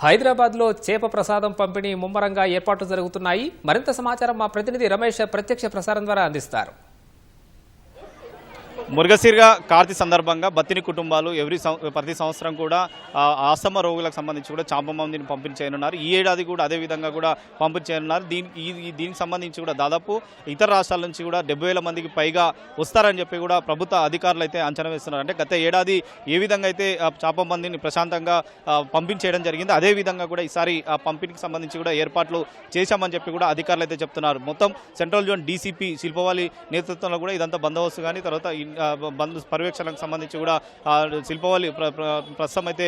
హైదరాబాద్లో చేప ప్రసాదం పంపిణీ ముమ్మరంగా ఏర్పాట్లు జరుగుతున్నాయి. మరింత సమాచారం మా ప్రతినిధి రమేష్ ప్రత్యక్ష ప్రసారం ద్వారా అందిస్తారు. మురుగశీర్గ కార్తీ సందర్భంగా బత్తిని కుటుంబాలు ప్రతి సంవత్సరం కూడా ఆస్తమా రోగులకు సంబంధించి కూడా చేప మందిని పంపిణీ చేయనున్నారు. ఈ ఏడాది కూడా అదే విధంగా కూడా పంపిణీ చేయనున్నారు. దీనికి సంబంధించి కూడా దాదాపు ఇతర రాష్ట్రాల నుంచి కూడా 70,000 మందికి పైగా వస్తారని చెప్పి కూడా ప్రభుత్వ అధికారులు అయితే అంచనా వేస్తున్నారు. అంటే గత ఏడాది ఏ విధంగా అయితే చేప మందిని ప్రశాంతంగా పంపించేయడం జరిగింది, అదే విధంగా కూడా ఈసారి ఆ పంపిణీకి సంబంధించి కూడా ఏర్పాట్లు చేశామని చెప్పి కూడా అధికారులు అయితే చెప్తున్నారు. మొత్తం సెంట్రల్ జోన్ డీసీపీ శిల్పవాలి నేతృత్వంలో కూడా ఇదంతా బందోబస్తు కానీ తర్వాత పర్యవేక్షణకు సంబంధించి కూడా శిల్పవాలి ప్రస్తుతం అయితే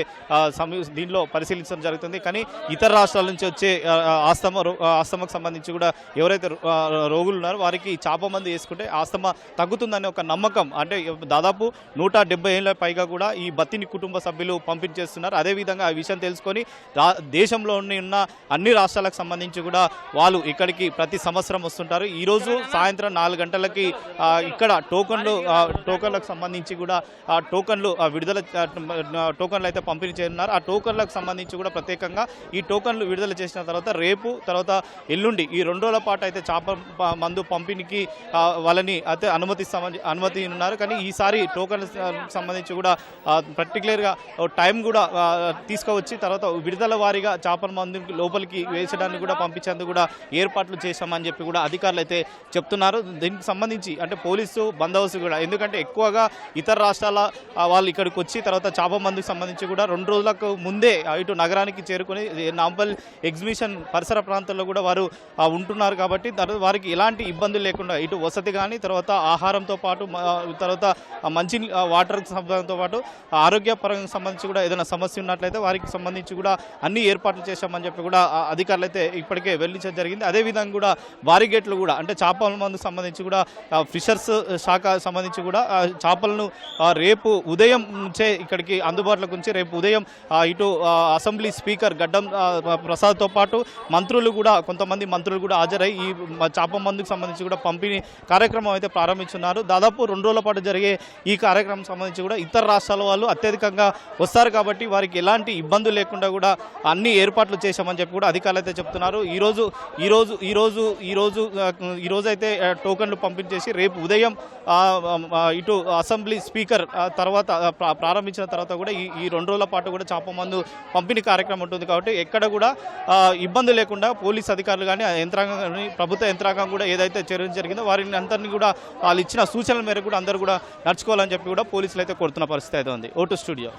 దీనిలో పరిశీలించడం జరుగుతుంది. కానీ ఇతర రాష్ట్రాల నుంచి వచ్చే ఆస్తమాకు సంబంధించి కూడా ఎవరైతే రోగులు ఉన్నారో వారికి చేప మంది వేసుకుంటే ఆస్తమా తగ్గుతుందనే ఒక నమ్మకం, అంటే దాదాపు 170 ఏళ్ళ పైగా కూడా ఈ బత్తిని కుటుంబ సభ్యులు పంపించేస్తున్నారు. అదేవిధంగా ఆ విషయం తెలుసుకొని దేశంలో ఉన్న అన్ని రాష్ట్రాలకు సంబంధించి కూడా వాళ్ళు ఇక్కడికి ప్రతి సంవత్సరం వస్తుంటారు. ఈరోజు సాయంత్రం 4 గంటలకి ఇక్కడ టోకన్లకు సంబంధించి కూడా ఆ టోకన్లు టోకన్లు అయితే పంపిణీ చేయనున్నారు. ఆ టోకన్లకు సంబంధించి కూడా ప్రత్యేకంగా ఈ టోకన్లు విడుదల చేసిన తర్వాత ఎల్లుండి ఈ 2 రోజుల పాటు అయితే చేప మందు పంపిణీకి వాళ్ళని అయితే అనుమతి ఉన్నారు. కానీ ఈసారి టోకన్ సంబంధించి కూడా పర్టికులర్గా టైం కూడా తీసుకువచ్చి తర్వాత విడుదల వారీగా చేపల మందు లోపలికి వేసడానికి కూడా పంపించేందుకు కూడా ఏర్పాట్లు చేశామని చెప్పి కూడా అధికారులు అయితే చెప్తున్నారు. దీనికి సంబంధించి అంటే పోలీసు బందోబస్తు కూడా, ఎందుకంటే ఎక్కువగా ఇతర రాష్ట్రాల వాళ్ళు ఇక్కడికి వచ్చి తర్వాత చేప మందుకు సంబంధించి కూడా 2 రోజులకు ముందే ఇటు నగరానికి చేరుకొని నాంపల్ ఎగ్జిబిషన్ పరిసర ప్రాంతాల్లో కూడా వారు ఉంటున్నారు. కాబట్టి వారికి ఎలాంటి ఇబ్బందులు లేకుండా ఇటు వసతి కానీ తర్వాత ఆహారంతో పాటు తర్వాత మంచి వాటర్ సంబంధంతో పాటు ఆరోగ్యపరంగా సంబంధించి కూడా ఏదైనా సమస్య ఉన్నట్లయితే వారికి సంబంధించి కూడా అన్ని ఏర్పాట్లు చేశామని చెప్పి కూడా అధికారులు అయితే ఇప్పటికే వెల్లడించడం జరిగింది. అదేవిధంగా కూడా బారిగేట్లు కూడా అంటే చేపల మందుకు సంబంధించి కూడా ఫిషర్స్ శాఖ సంబంధించి కూడా చేపలను రేపు ఉదయం నుంచే ఇక్కడికి అందుబాటులోకి ఉంచి రేపు ఉదయం ఇటు అసెంబ్లీ స్పీకర్ గడ్డం ప్రసాద్తో పాటు కొంతమంది మంత్రులు కూడా హాజరై ఈ చేప మందుకు సంబంధించి కూడా పంపిణీ కార్యక్రమం అయితే ప్రారంభించున్నారు. దాదాపు 2 రోజుల పాటు జరిగే ఈ కార్యక్రమం సంబంధించి కూడా ఇతర రాష్ట్రాల వాళ్ళు అత్యధికంగా వస్తారు. కాబట్టి వారికి ఎలాంటి ఇబ్బందులు లేకుండా కూడా అన్ని ఏర్పాట్లు చేశామని చెప్పి కూడా అధికారులు అయితే చెప్తున్నారు. ఈరోజు అయితే టోకన్లు పంపిణీ చేసి రేపు ఉదయం ఇటు అసెంబ్లీ స్పీకర్ తర్వాత ప్రారంభించిన తర్వాత కూడా ఈ 2 రోజుల పాటు కూడా చేప మందు పంపిణీ కార్యక్రమం ఉంటుంది. కాబట్టి ఎక్కడ కూడా ఇబ్బంది లేకుండా పోలీస్ అధికారులు కానీ యంత్రాంగం కానీ ప్రభుత్వ యంత్రాంగం కూడా ఏదైతే చర్యలు జరిగిందో వారిని అందరినీ కూడా వాళ్ళు ఇచ్చిన సూచనల మేరకు కూడా అందరూ కూడా నడుచుకోవాలని చెప్పి కూడా పోలీసులు అయితే కోరుతున్న పరిస్థితి అయితే ఉంది. Vote studio.